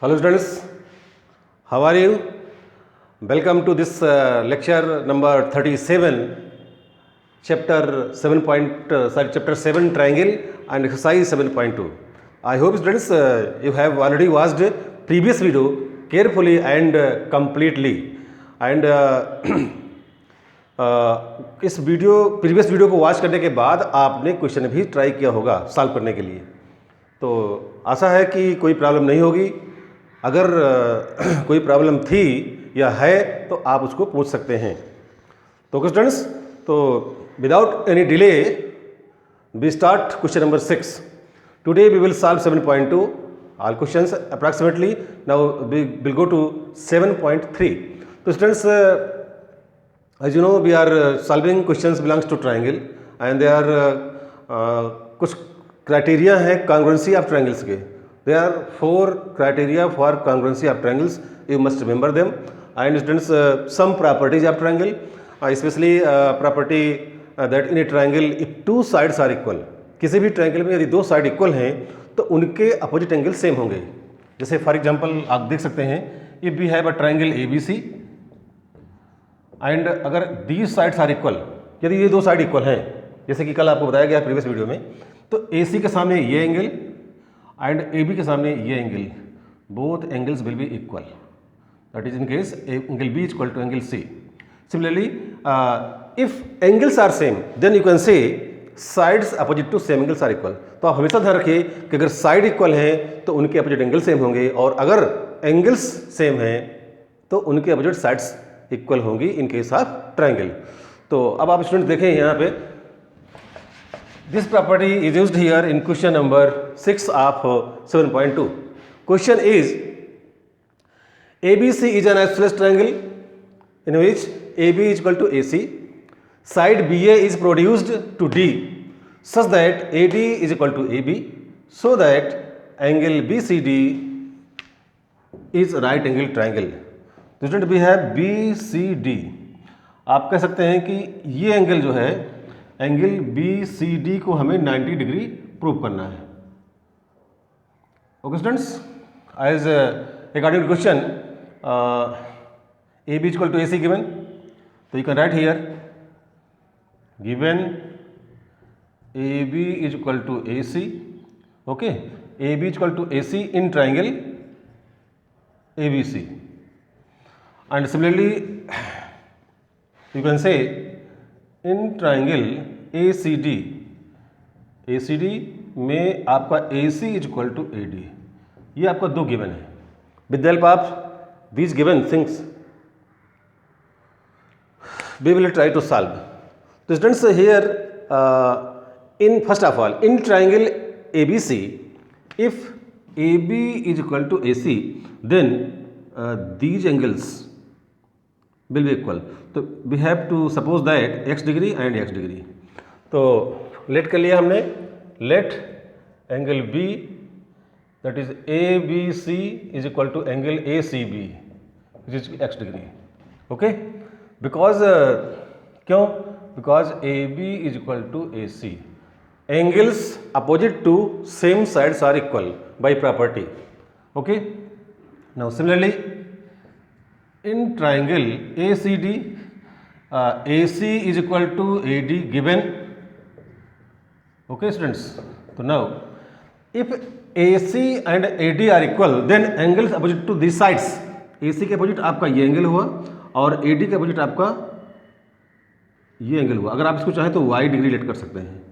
Hello students, how are you? Welcome to this lecture number 37, chapter 7 chapter 7 triangle and exercise 7.2. I hope students you have already watched previous video carefully and completely and इस previous video को watch करने के बाद आपने question भी try किया होगा solve करने के लिए। तो आशा है कि कोई प्रॉब्लम नहीं होगी। अगर कोई प्रॉब्लम थी या है तो आप उसको पूछ सकते हैं। तो स्टूडेंट्स, तो without any delay we start question number 6। Today we will solve 7.2 all questions approximately. Now we will go to 7.3। तो students, as you know, we are solving questions belongs to triangle and there are कुछ criteria है congruency of triangles के। There are 4 criteria for congruency of triangles. You must remember them. And students, some properties of triangle, especially property that in a triangle if 2 sides are equal. किसी भी triangle में यदि 2 side equal हैं तो उनके opposite angle same होंगे। जैसे for example आप देख सकते हैं, if we have a triangle ABC and अगर दीज साइड्स आर इक्वल, यदि ये 2 साइड इक्वल हैं, जैसे कि कल आपको बताया गया प्रीवियस वीडियो में, तो AC के सामने ये एंगल एंड AB के सामने ये angle, both angles will be equal. That is in case angle B equal to angle C। Similarly if angles are same then you can say sides opposite to same angles are equal. तो आप हमेशा ध्यान रखिए कि अगर side equal हैं तो उनके अपोजिट एंगल सेम होंगे, और अगर एंगल्स सेम हैं तो उनके अपोजिट साइड्स इक्वल होंगी इन केस ऑफ ट्राइंगल। तो अब आप स्टूडेंट देखें यहाँ पे, this property is used here in question number 6 of 7.2। Question is ABC is an isosceles triangle in which AB is equal to AC, side BA is produced to D such that AD is equal to AB, so that angle BCD is right angle triangle. तो student we have BCD। आप कह सकते हैं कि ये angle जो है, angle BCD को हमें 90 डिग्री प्रूव करना है। Okay students, as according to question AB equal to AC given, तो you can write here given AB is equal to AC। Okay, AB equal to AC in triangle ABC। And similarly you can say in triangle ACD में आपका AC is equal to AD। ये आपका 2 given है। With the help of these given things we will try to solve. तो students here in first of all in triangle ABC if AB is equal to AC then these angles will be equal। तो we have to suppose that x degree and x degree. तो let कर लिया हमने, let angle B that is ABC is equal to angle ACB which is x degree. Okay, because क्यों? Because AB is equal to AC, angles opposite to same sides are equal by property. Okay, now similarly in triangle ACD AC is equal to AD given। okay students, so now if AC and AD are equal then angles opposite to these sides, AC के opposite आपका ये angle हुआ और AD के opposite आपका ये angle हुआ। अगर आप इसको चाहें तो y डिग्री लेट कर सकते हैं।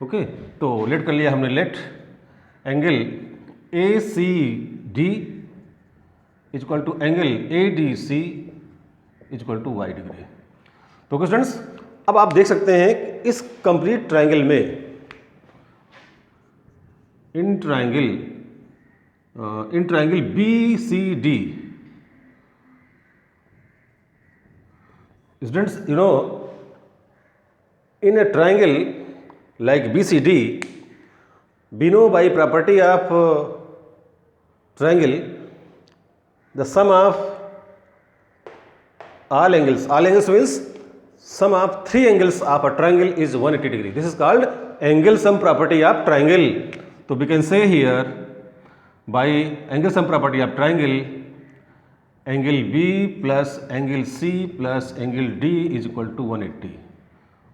ओके, तो लेट कर लिया हमने, let angle ACD is equal to angle ADC is equal to y degree. तो स्टूडेंट्स, अब आप देख सकते हैं कि इस कंप्लीट ट्राइंगल में, in triangle BCD, students you know in a triangle like BCD we know by property of triangle the sum of all angles means sum of 3 angles of a triangle is 180 degree. This is called angle sum property of triangle. So we can say here by angle sum property of triangle, angle B plus angle C plus angle D is equal to 180.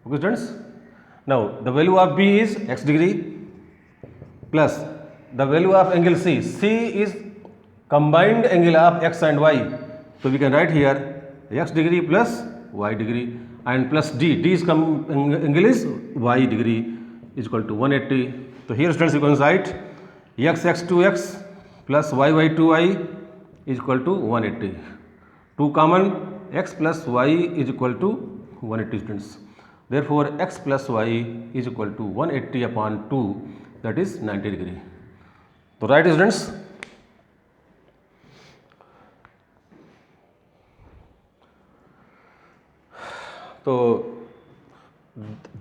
Okay students, now the value of B is x degree plus the value of angle C. C is combined angle of x and y, so we can write here x degree plus y degree, and plus D. D is angle is y degree is equal to 180. So here students you can write x to x plus y to y is equal to 180. 2 common, x plus y is equal to 180 students. Therefore x plus y is equal to 180 upon 2, that is 90 degree. So right students. So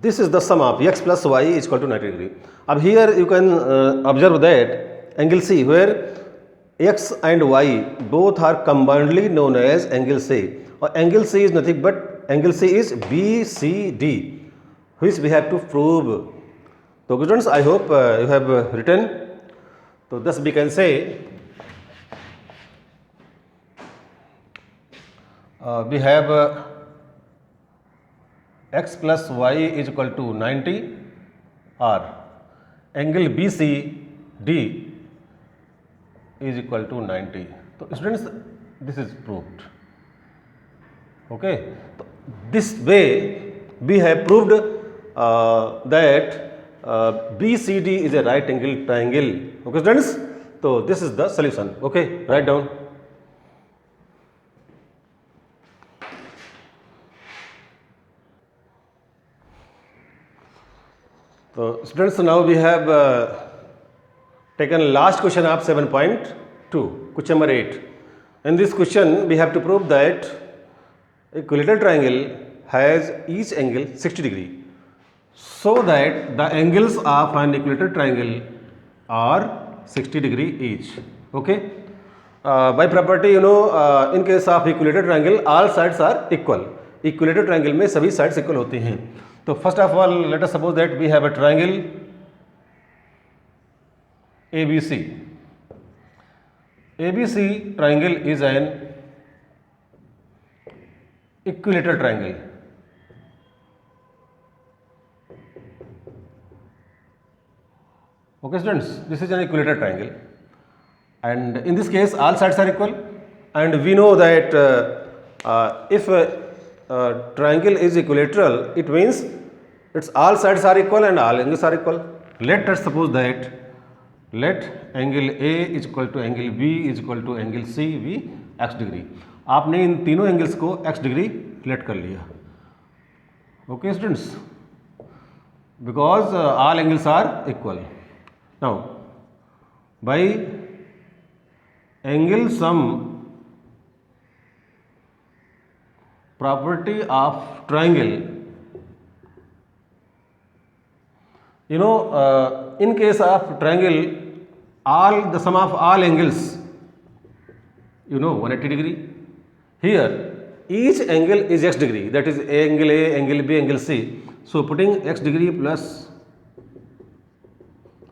this is the sum of x plus y is equal to 90 degree. अब here you can observe that angle C, where x and y both are combinedly known as angle C. Or angle C is nothing but angle C is BCD, which we have to prove. So students, I hope you have written. So thus we can say we have x plus y is equal to 90, or angle BCD is equal to 90. So students, this is proved. Okay, so this way we have proved that BCD is a right angle triangle. Okay students, so this is the solution. Okay, write down. So students, now we have taken last question of 7.2, question number 8. In this question we have to prove that equilateral triangle has each angle 60 degree, so that the angles of an equilateral triangle are 60 degree each. Okay, by property in case of equilateral triangle all sides are equal. Equilateral triangle में सभी sides equal होती हैं. तो first of all let us suppose that we have a triangle ABC. ABC triangle is an equilateral triangle. Okay students, this is an equilateral triangle, and in this case all sides are equal, and we know that if a triangle is equilateral, it means its all sides are equal and all angles are equal. Let us suppose that let angle A is equal to angle B is equal to angle C be x degree. आपने इन तीनों angles को x degree let कर लिया. Okay students, because all angles are equal. Now by angle sum property of triangle, in case of triangle all the sum of all angles 180 degree. Here each angle is x degree, that is angle A, angle B, angle C. So putting x degree plus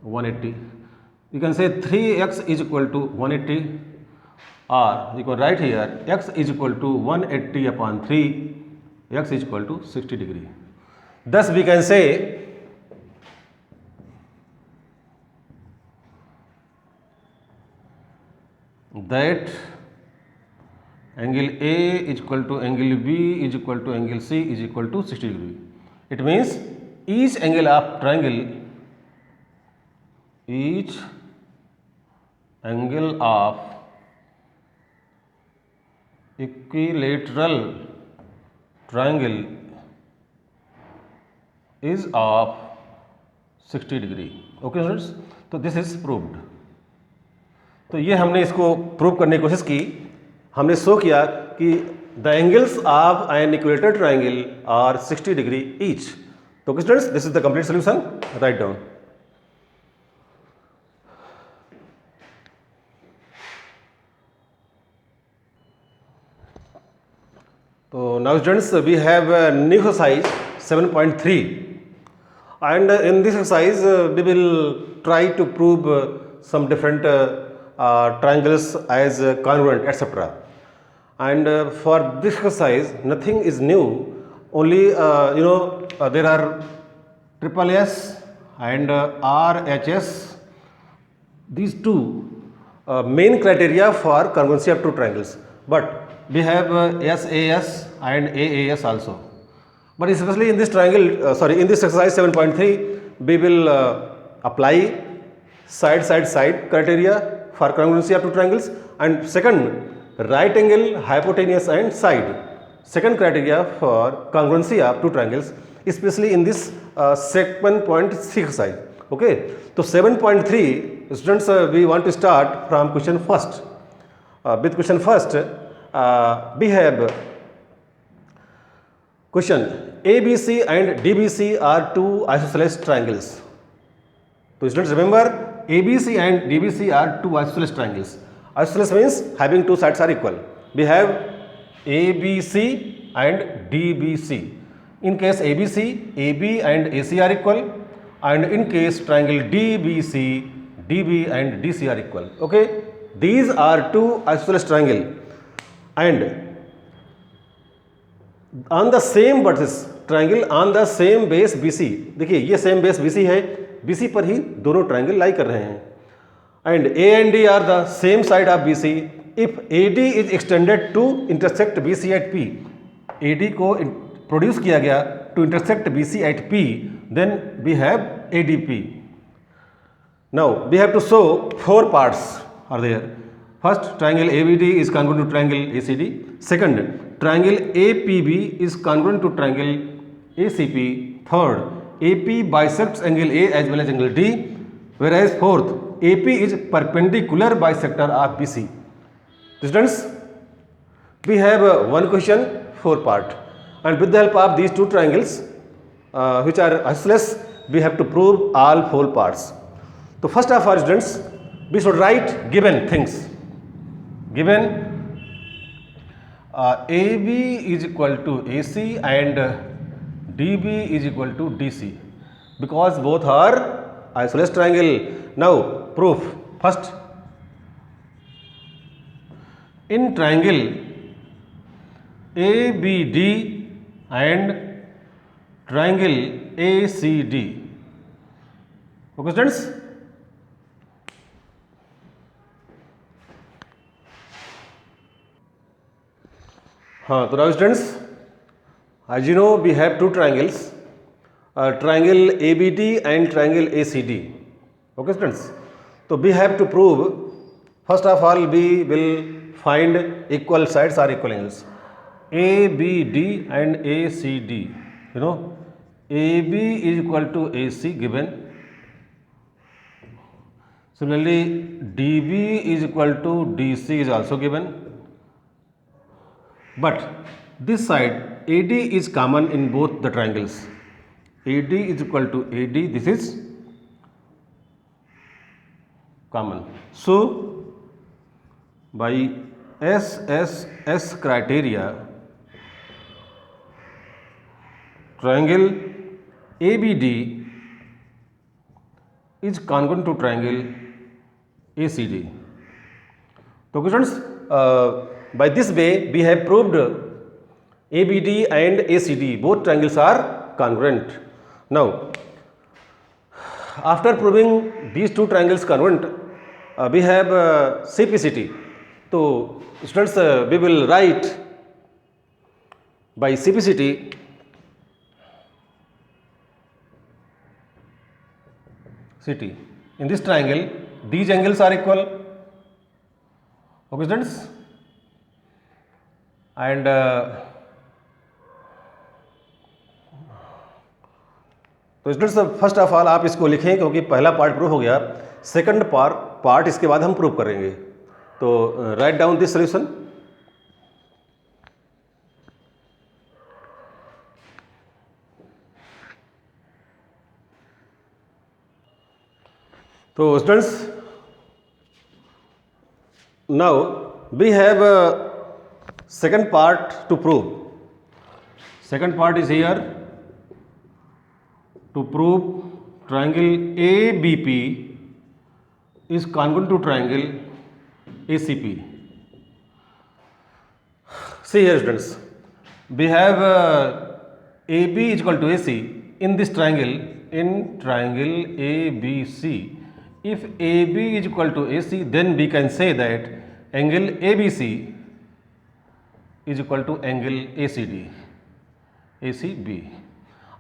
180, you can say 3x is equal to 180, or you can write here x is equal to 180 upon 3, x is equal to 60 degree. Thus we can say that angle A is equal to angle B is equal to angle C is equal to 60 degree. It means each angle of triangle, each angle of equilateral triangle is of 60 degree. Okay students, तो this is proved. तो ये हमने इसको prove करने की कोशिश की. हमने शो किया कि the angles of an equilateral triangle are 60 degree each. तो students, this is the complete solution. Right down. So now students, we have a new exercise 7.3, and in this exercise we will try to prove some different triangles as congruent, etc. And for this exercise, nothing is new. Only there are triple S and RHS. These two main criteria for congruency of two triangles. But we have SAS and AAS also. But especially in this in this exercise 7.3, we will apply side criteria for congruency of two triangles, and second, right angle, hypotenuse and side. Second criteria for congruency of two triangles, especially in this 7.6 exercise. Okay, so 7.3 students, we want to start from question first. With question first, we have question ABC and DBC are two isosceles triangles. So students, remember, ABC and DBC are two isosceles triangles. Isosceles means having two sides are equal. We have ABC and DBC. In case ABC, AB and AC are equal, and in case triangle DBC, DB and DC are equal. Okay, these are two isosceles triangle, and on the same vertex triangle on the same base BC. देखिए ये same base BC है, BC पर ही दोनों triangle लाई कर रहे हैं. And A and D are the same side of BC. If AD is extended to intersect BC at P, AD को produce किया गया to intersect BC at P, then we have ADP. Now we have to show four parts are there. First, triangle ABD is congruent to triangle ACD. Second, triangle APB is congruent to triangle ACP. Third, AP bisects angle A as well as angle D. Whereas fourth, AP is perpendicular bisector of BC. Students, we have one question, four part, and with the help of these two triangles which are isosceles, we have to prove all four parts. So first of all, students, we should write given things. Given AB is equal to AC and DB is equal to DC, because both are isosceles triangle. Now proof. First, in triangle ABD and triangle ACD. Okay, students. So now students, as you know, we have two triangles, triangle ABD and triangle ACD. Okay students, so we have to prove, first of all we will find equal sides or equal angles. ABD and ACD, you know, AB is equal to AC given. Similarly, DB is equal to DC is also given. But this side AD is common in both the triangles. AD is equal to AD, this is common. So by SSS criteria, triangle ABD is congruent to triangle ACD. So questions, by this way we have proved ABD and ACD, both triangles are congruent. Now after proving these two triangles congruent, we have CPCT. So students, we will write by CPCT in this triangle these angles are equal. Okay students, and तो students first of all आप इसको लिखें, क्योंकि पहला part prove हो गया, second part इसके बाद हम प्रूव करेंगे. तो राइट डाउन दिस सॉल्यूशन. तो students, now we have second part to prove. Second part is here to prove triangle ABP is congruent to triangle ACP. See here students, we have AB is equal to AC in this triangle, in triangle ABC. If AB is equal to AC, then we can say that angle ABC is equal to angle ACB,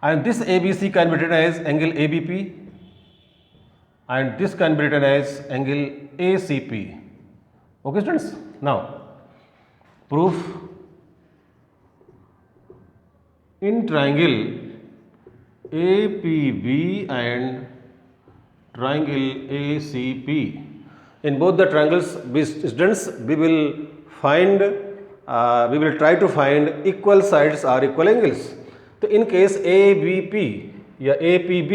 and this ABC can be written as angle ABP, and this can be written as angle ACP. Okay students, now proof in triangle APB and triangle ACP, in both the triangles, students, we will try to find equal sides or equal angles. तो in case ABP या APB,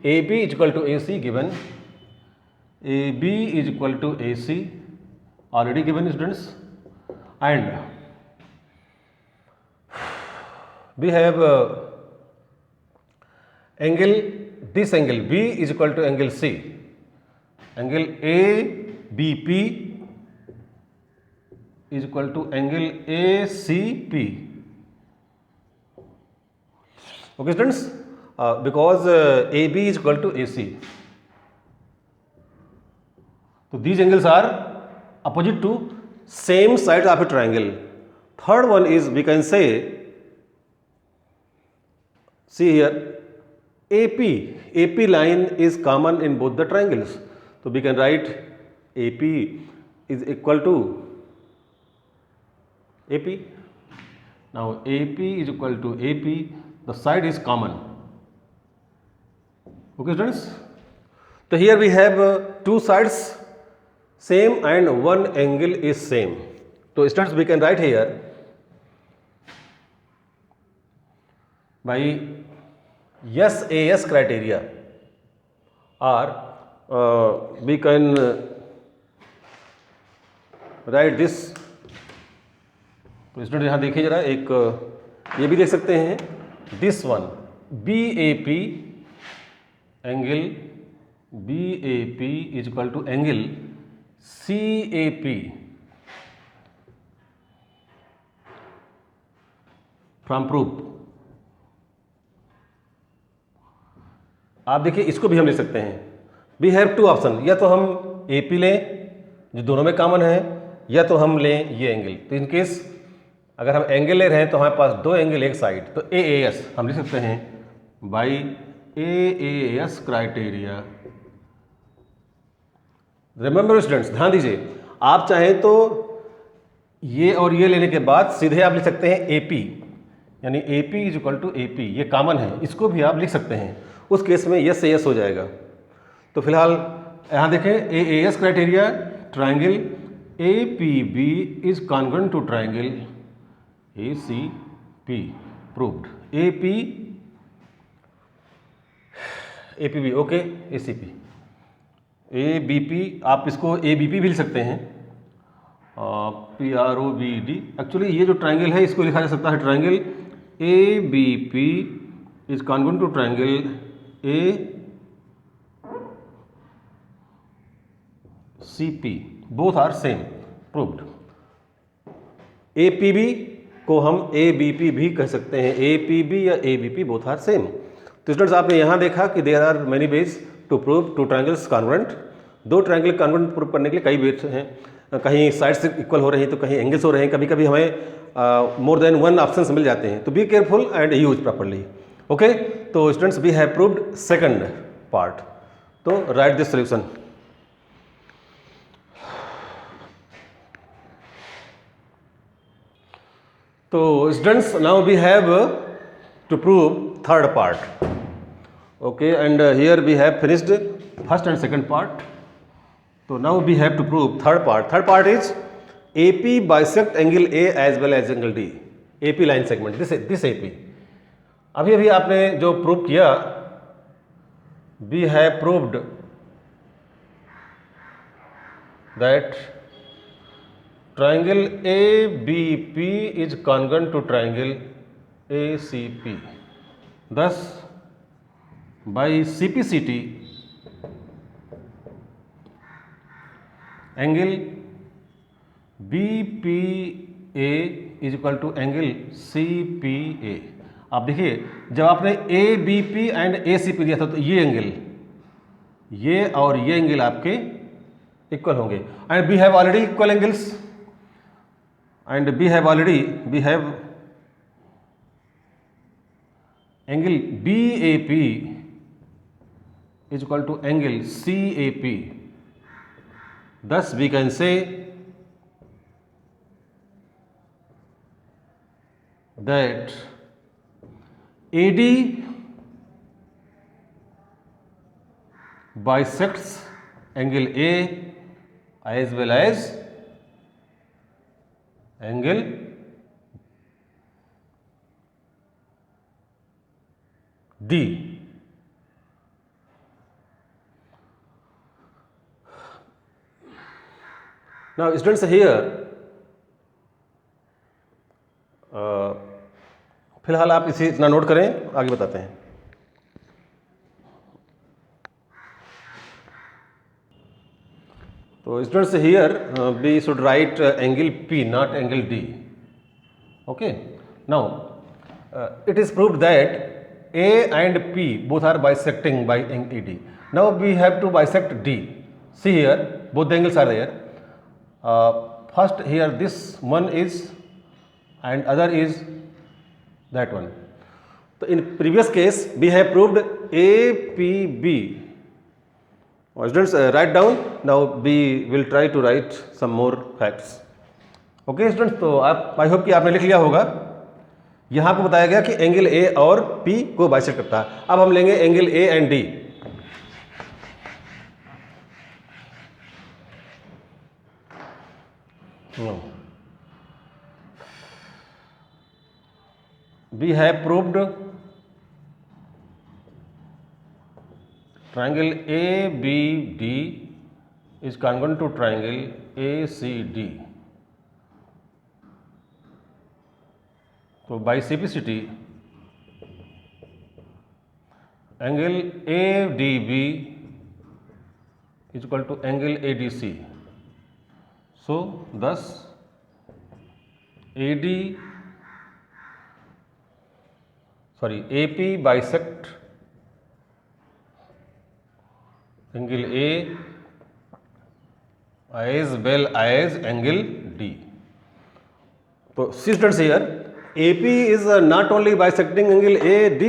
AB is equal to AC given, AB is equal to AC already given students, and we have angle, this angle B is equal to angle C, angle ABP is equal to angle ACP. Okay students, because AB is equal to AC, so these angles are opposite to same sides of a triangle. Third one is, we can say, see here, AP line is common in both the triangles, so we can write AP is equal to AP. Now AP is equal to AP, the side is common. Okay students, so here we have two sides same and one angle is same. So students, we can write here by SAS criteria, or we can write this. तो student यहाँ देखिए जरा, एक ये भी देख सकते हैं, this one BAP angle BAP is equal to angle CAP from proof. आप देखिए, इसको भी हम ले सकते हैं. वी हैव टू ऑप्शन, या तो हम AP लें जो दोनों में कॉमन है, या तो हम लें ये एंगल. तो इन केस अगर हम एंगल ले रहे हैं तो हमारे पास दो एंगल एक साइड, तो AAS हम लिख सकते हैं by AAS criteria. Remember students, ध्यान दीजिए, आप चाहें तो ये और ये लेने के बाद सीधे आप लिख सकते हैं AP, यानी AP is equal to AP, ये कॉमन है, इसको भी आप लिख सकते हैं. उस केस में यस से यस हो जाएगा. तो फिलहाल यहाँ देखें, AAS criteria, triangle APB is congruent to triangle ACP, proved. APB okay, ACP, ABP, आप इसको ABP भी लिख सकते हैं, PROBD. एक्चुअली ये जो ट्राइंगल है इसको लिखा जा सकता है triangle ABP is congruent to triangle ACP, both are same, proved. APB को हम ABP भी कह सकते हैं, APB या ABP बोथ आर सेम. तो स्टूडेंट्स, आपने यहाँ देखा कि there are many ways to prove two triangles congruent. दो ट्रायंगल कॉन्ग्रुएंट प्रूव करने के लिए कई वेज हैं. कहीं साइड्स इक्वल हो रही हैं तो कहीं एंगल्स हो रहे हैं, कभी कभी हमें मोर देन वन ऑप्शंस मिल जाते हैं. तो be careful and use properly. Okay, तो students, we have proved second part. तो राइट दिस सॉल्यूशन. तो students, now we have to prove third part. Okay, and here we have finished first and second part. So now we have to prove third part. Third part is AP bisect angle A as well as angle D. AP line segment, this AP. अभी आपने जो prove किया, we have proved that triangle ABP is congruent to triangle ACP. Thus, by CPCT, angle B P A is equal to angle C P A. आप देखिए जब आपने A B P and A C P दिया था तो ये angle, ये और ये एंगल आपके इक्वल होंगे, and we have already equal angles, and we have angle B A P is equal to angle C A P. Thus we can say that AD bisects angle A as well as angle D. Now students here फिलहाल आप इसे इतना note करें, आगे बताते हैं। तो students here we should write angle P not angle D. Okay, now it is proved that A and P both are bisecting by AD. Now we have to bisect D. See here both the angles are there. First here this one is and other is that one. So in previous case we have proved APB. Students write down. Now we will try to write some more facts. Okay students, तो आप I hope कि आपने लिख लिया होगा। यहाँ पे बताया गया कि एंगल A और P को बाइसेक्ट करता है। अब हम लेंगे angle A and D। We have proved triangle ABD is congruent to triangle ACD. तो by simplicity angle ADB is equal to angle ADC. So thus AP bisect angle A as well as angle D. So see students here AP is not only bisecting angle AD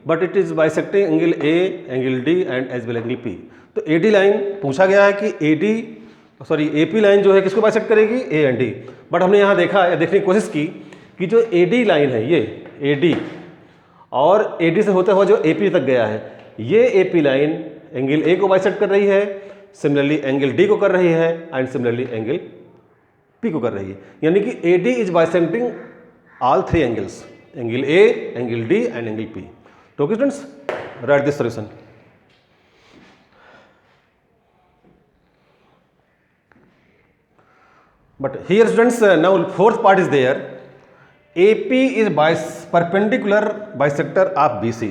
but it is bisecting angle A, angle D and as well angle P. तो AD line पूछा गया है कि AP line जो है किसको bisect करेगी, A and D। But हमने यहाँ देखा या देखने की कोशिश की कि जो AD लाइन है ये AD और AD से होते हुए जो AP तक गया है, ये AP लाइन एंगल A को बाइसेक्ट कर रही है, सिमिलरली एंगल D को कर रही है एंड सिमिलरली एंगल P को कर रही है। यानी कि AD is bisecting all three angles, angle A, angle D and angle P. तो okay students, right this solution. But here students, now fourth part is there. AP is perpendicular bisector of BC.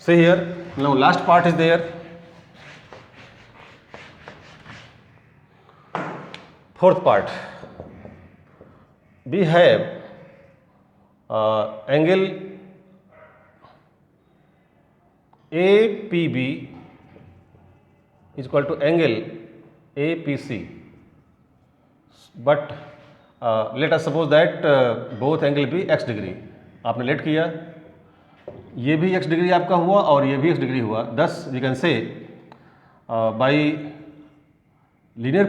See here, now last part is there. Fourth part, we have angle APB is equal to angle APC. But let us suppose that both angle भी x degree. आपने late किया, ये भी x degree आपका हुआ और ये भी x डिग्री हुआ। Thus we can say by linear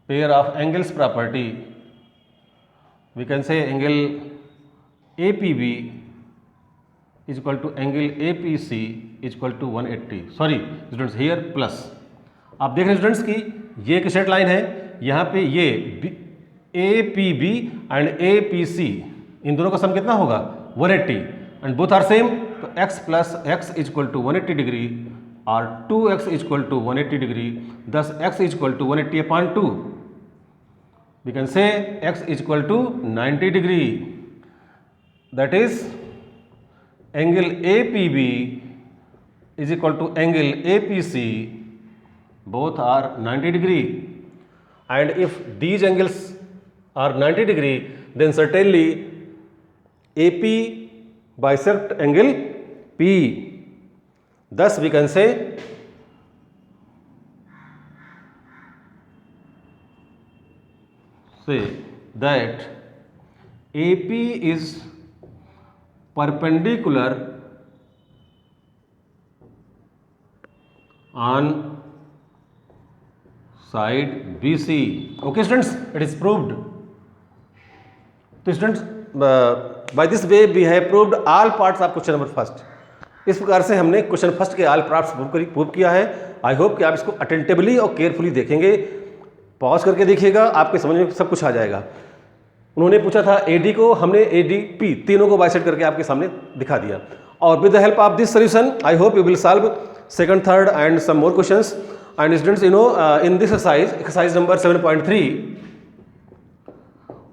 pair of angles property we can say angle APB is equal to angle APC is equal to 180। Sorry students, here plus. आप देख रहे हैं स्टूडेंट्स की ये एक स्ट्रेट लाइन है, यहाँ पे ये APB एंड APC इन दोनों का सम कितना होगा 180 एंड बोथ आर सेम। तो x plus x is equal to 180 degree और 2x is equal to 180 degree. Thus x is equal to 180 upon 2, we can say x is equal to 90 degree. That is angle APB is equal to angle APC both are 90 degree, and if these angles are 90 degree, then certainly AP bisect angle P. Thus we can say that AP is perpendicular on side BC. Okay students, it is proved. तो students by this way we have proved all parts of question number first. इस प्रकार से हमने question first के all parts prove किया है. I hope कि आप इसको अटेंटिवली और केयरफुली देखेंगे, पॉज करके देखिएगा, आपके समझ में सब कुछ आ जाएगा. उन्होंने पूछा था AD को, हमने ADP तीनों को बाइसेक्ट करके आपके सामने दिखा दिया. और with the help of this solution I hope you will solve second, third and some more questions. And students, you know in this exercise number 7.3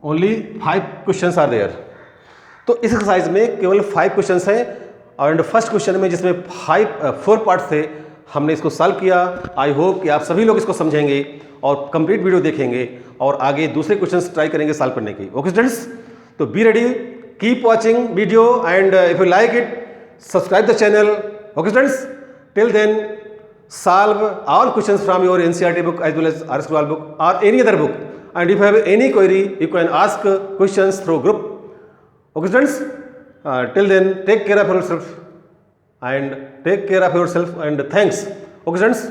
only 5 questions are there. तो इस एक्सरसाइज में केवल 5 क्वेश्चंस हैं. और first question में जिसमें 4 parts थे, हमने इसको सॉल्व किया. आई होप कि आप सभी लोग इसको समझेंगे और कंप्लीट वीडियो देखेंगे और आगे दूसरे क्वेश्चंस ट्राई करेंगे सॉल्व करने की. ओके स्टूडेंट्स, तो be ready, keep watching video and if you like it subscribe the channel. Okay students, till then solve all questions from your NCERT book as well as RS Global book or any other book. And if you have any query, you can ask questions through group. Okay students, till then take care of yourself and thanks. Okay students.